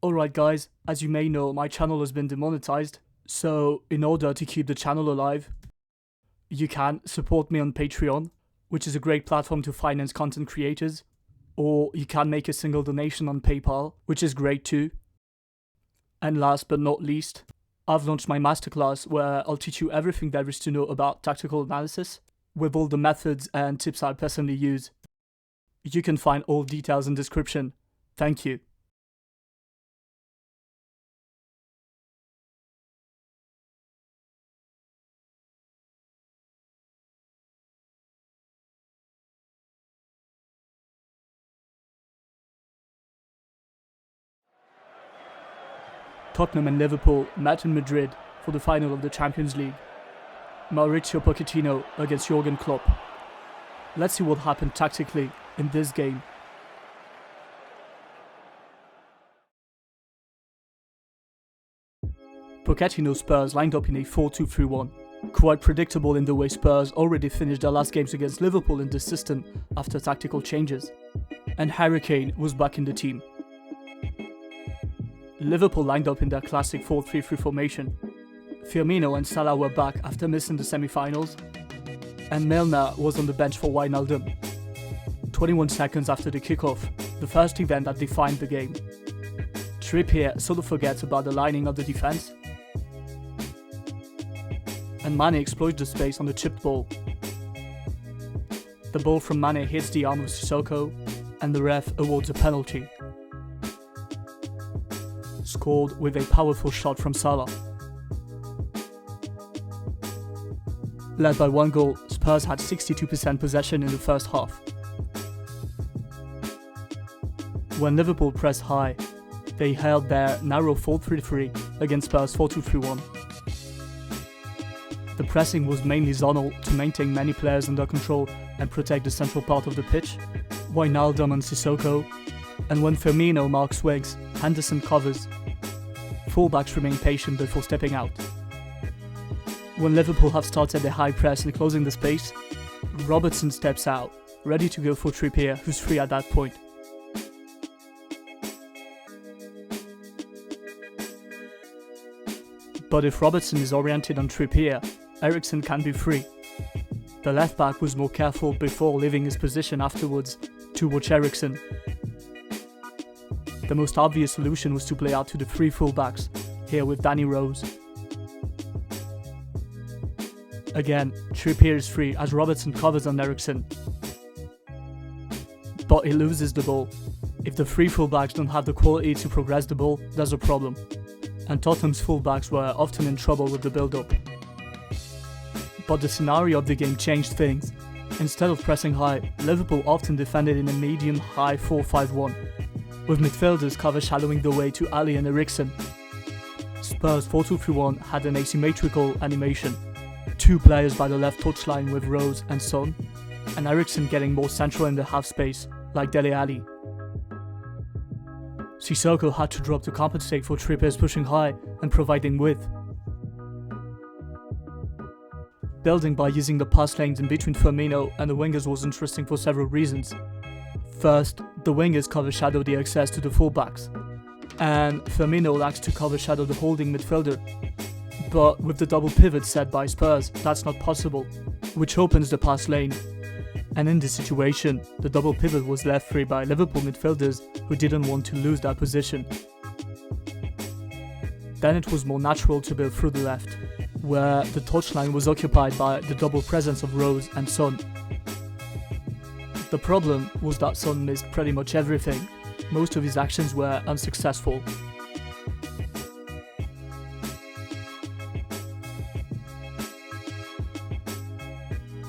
Alright guys, as you may know, my channel has been demonetized, so in order to keep the channel alive, you can support me on Patreon, which is a great platform to finance content creators, or you can make a single donation on PayPal, which is great too. And last but not least, I've launched my masterclass where I'll teach you everything there is to know about tactical analysis, with all the methods and tips I personally use. You can find all details in the description. Thank you. Tottenham and Liverpool met in Madrid for the final of the Champions League. Mauricio Pochettino against Jurgen Klopp. Let's see what happened tactically in this game. Pochettino's Spurs lined up in a 4-2-3-1. Quite predictable in the way Spurs already finished their last games against Liverpool in this system after tactical changes. And Harry Kane was back in the team. Liverpool lined up in their classic 4-3-3 formation. Firmino and Salah were back after missing the semi-finals, and Milner was on the bench for Wijnaldum. 21 seconds after the kickoff, the first event that defined the game. Trippier sort of forgets about the lining of the defense, and Mane exploits the space on the chipped ball. The ball from Mane hits the arm of Sissoko, and the ref awards a penalty. Scored with a powerful shot from Salah. Led by one goal, Spurs had 62% possession in the first half. When Liverpool pressed high, they held their narrow 4-3-3 against Spurs 4-2-3-1. The pressing was mainly zonal to maintain many players under control and protect the central part of the pitch, Wijnaldum and Sissoko, and when Firmino marks swings, Henderson covers. Fullbacks remain patient before stepping out. When Liverpool have started their high press and closing the space, Robertson steps out, ready to go for Trippier, who's free at that point. But if Robertson is oriented on Trippier, Eriksen can be free. The left back was more careful before leaving his position afterwards to watch Eriksen. The most obvious solution was to play out to the three fullbacks, here with Danny Rose. Again, Trippier is free as Robertson covers on Eriksen. But he loses the ball. If the three fullbacks don't have the quality to progress the ball, there's a problem. And Tottenham's fullbacks were often in trouble with the build-up. But the scenario of the game changed things. Instead of pressing high, Liverpool often defended in a medium-high 4-5-1, with midfielders cover shallowing the way to Ali and Eriksen. Spurs 4-2-3-1 had an asymmetrical animation. Two players by the left touchline with Rose and Son, and Eriksen getting more central in the half space, like Dele Alli. Sissoko had to drop to compensate for Trippier's pushing high and providing width. Building by using the pass lanes in between Firmino and the wingers was interesting for several reasons. First, the wingers cover shadow the access to the fullbacks, and Firmino lacks to cover shadow the holding midfielder. But with the double pivot set by Spurs, that's not possible, which opens the pass lane. And in this situation, the double pivot was left free by Liverpool midfielders who didn't want to lose that position. Then it was more natural to build through the left, where the touchline was occupied by the double presence of Rose and Son. The problem was that Son missed pretty much everything. Most of his actions were unsuccessful.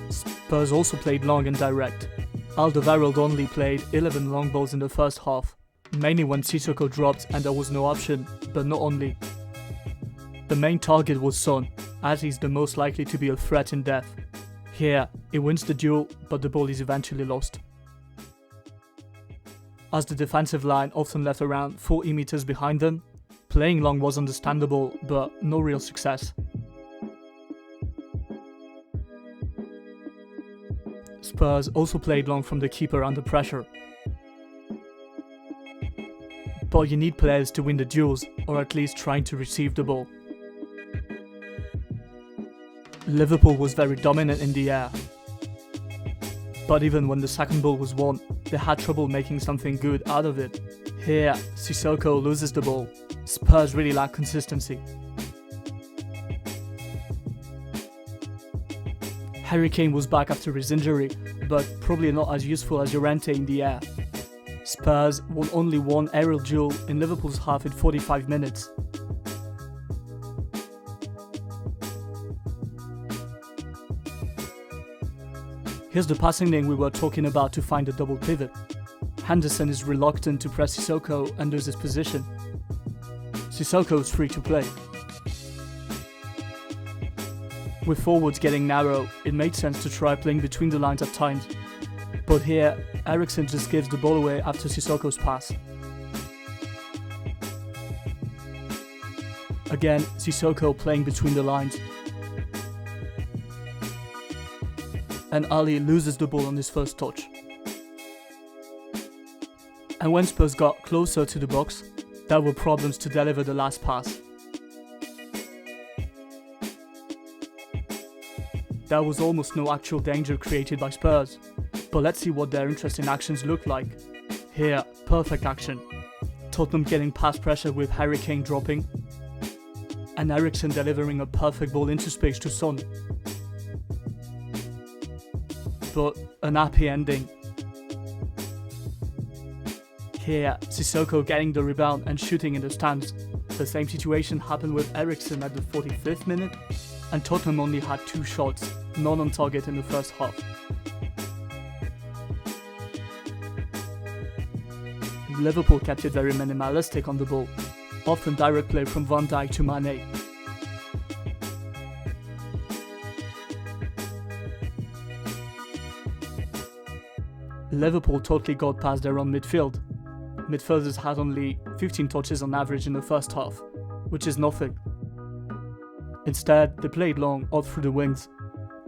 Spurs also played long and direct. Alderweireld only played 11 long balls in the first half, mainly when Sissoko dropped and there was no option, but not only. The main target was Son, as he's the most likely to be a threat in depth. Here, he wins the duel, but the ball is eventually lost. As the defensive line often left around 40 meters behind them, playing long was understandable, but no real success. Spurs also played long from the keeper under pressure. but you need players to win the duels, or at least trying to receive the ball. Liverpool was very dominant in the air, but even when the second ball was won, they had trouble making something good out of it. Here, Sissoko loses the ball. Spurs really lack consistency. Harry Kane was back after his injury, but probably not as useful as Llorente in the air. Spurs won only one aerial duel in Liverpool's half in 45 minutes. Here's the passing lane we were talking about to find a double pivot. Henderson is reluctant to press Sissoko and loses position. Sissoko is free to play. With forwards getting narrow, it made sense to try playing between the lines at times. But here, Eriksen just gives the ball away after Sissoko's pass. Again, Sissoko playing between the lines. And Ali loses the ball on his first touch. And when Spurs got closer to the box, there were problems to deliver the last pass. There was almost no actual danger created by Spurs, but let's see what their interesting actions look like. Here, perfect action. Tottenham getting past pressure with Harry Kane dropping, and Eriksen delivering a perfect ball into space to Son. But an happy ending. Here, Sissoko getting the rebound and shooting in the stands. The same situation happened with Eriksen at the 45th minute, and Tottenham only had 2 shots, none on target in the first half. Liverpool kept it very minimalistic on the ball, often direct play from Van Dijk to Mane. Liverpool totally got past their own midfield. Midfielders had only 15 touches on average in the first half, which is nothing. Instead, they played long all through the wings.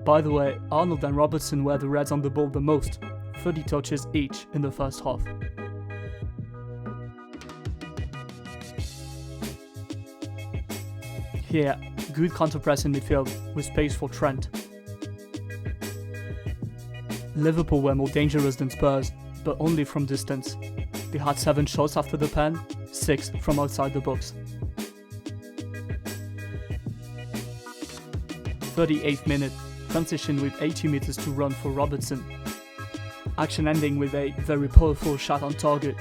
By the way, Arnold and Robertson were the Reds on the ball the most, 30 touches each in the first half. Here, good counter-press in midfield with space for Trent. Liverpool were more dangerous than Spurs, but only from distance. They had 7 shots after the pen, 6 from outside the box. 38th minute, transition with 80 meters to run for Robertson. Action ending with a very powerful shot on target.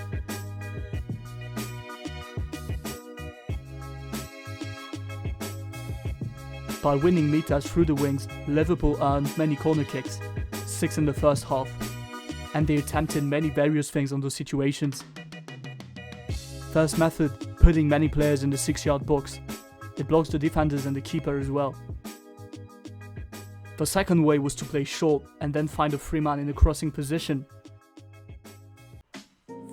By winning meters through the wings, Liverpool earned many corner kicks, 6 in the first half, and they attempted many various things on those situations. First method, putting many players in the 6-yard box. It blocks the defenders and the keeper as well. The second way was to play short and then find a free man in a crossing position.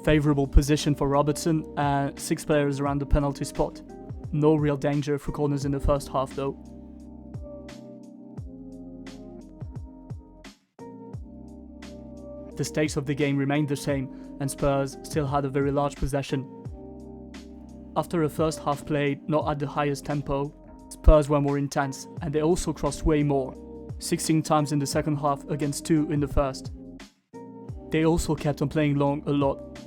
Favourable position for Robertson and 6 players around the penalty spot. No real danger for corners in the first half though. The stakes of the game remained the same and Spurs still had a very large possession. After a first half played not at the highest tempo, Spurs were more intense and they also crossed way more, 16 times in the second half against 2 in the first. They also kept on playing long a lot.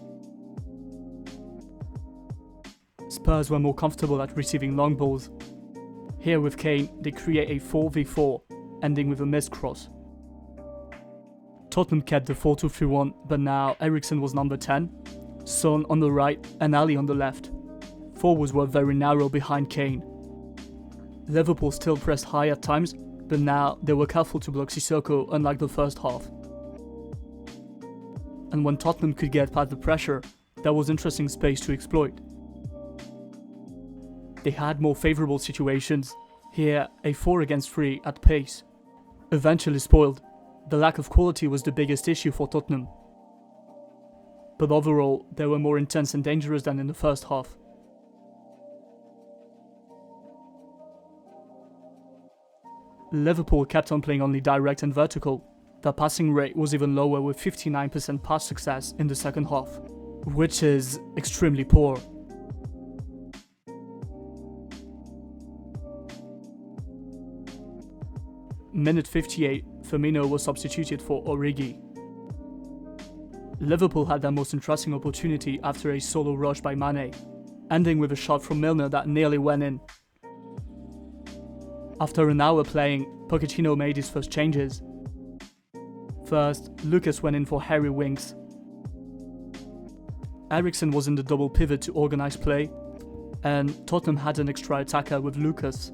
Spurs were more comfortable at receiving long balls. Here with Kane, they create a 4v4, ending with a missed cross. Tottenham kept the 4-2-3-1, but now Eriksen was number 10, Son on the right and Ali on the left. Forwards were very narrow behind Kane. Liverpool still pressed high at times, but now they were careful to block Sissoko unlike the first half. And when Tottenham could get past the pressure, there was interesting space to exploit. They had more favourable situations, here a 4-against-3 at pace. Eventually spoiled, the lack of quality was the biggest issue for Tottenham. But overall, they were more intense and dangerous than in the first half. Liverpool kept on playing only direct and vertical. Their passing rate was even lower with 59% pass success in the second half, which is extremely poor. Minute 58, Firmino was substituted for Origi. Liverpool had their most interesting opportunity after a solo rush by Mane, ending with a shot from Milner that nearly went in. After an hour playing, Pochettino made his first changes. First, Lucas went in for Harry Winks. Eriksen was in the double pivot to organise play, and Tottenham had an extra attacker with Lucas.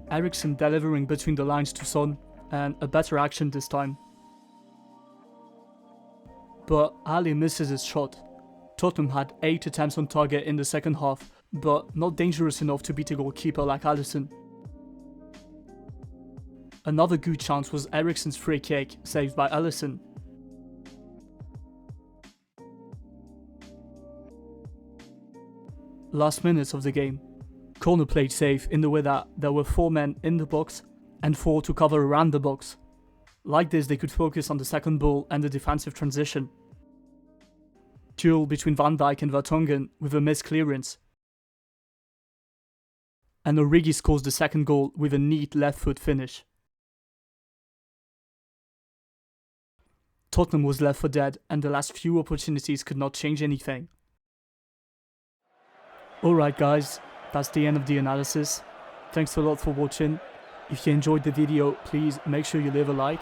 Eriksen delivering between the lines to Son, and a better action this time. But Ali misses his shot. Tottenham had 8 attempts on target in the second half, but not dangerous enough to beat a goalkeeper like Alisson. Another good chance was Eriksen's free kick, saved by Alisson. Last minutes of the game. Corner played safe in the way that there were 4 men in the box and 4 to cover around the box. Like this, they could focus on the second ball and the defensive transition. Duel between Van Dijk and Vertonghen with a missed clearance. And Origi scores the second goal with a neat left foot finish. Tottenham was left for dead, and the last few opportunities could not change anything. Alright guys, that's the end of the analysis. Thanks a lot for watching. If you enjoyed the video, please make sure you leave a like.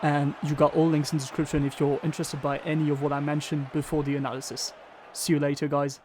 And you got all links in the description if you're interested by any of what I mentioned before the analysis. See you later guys.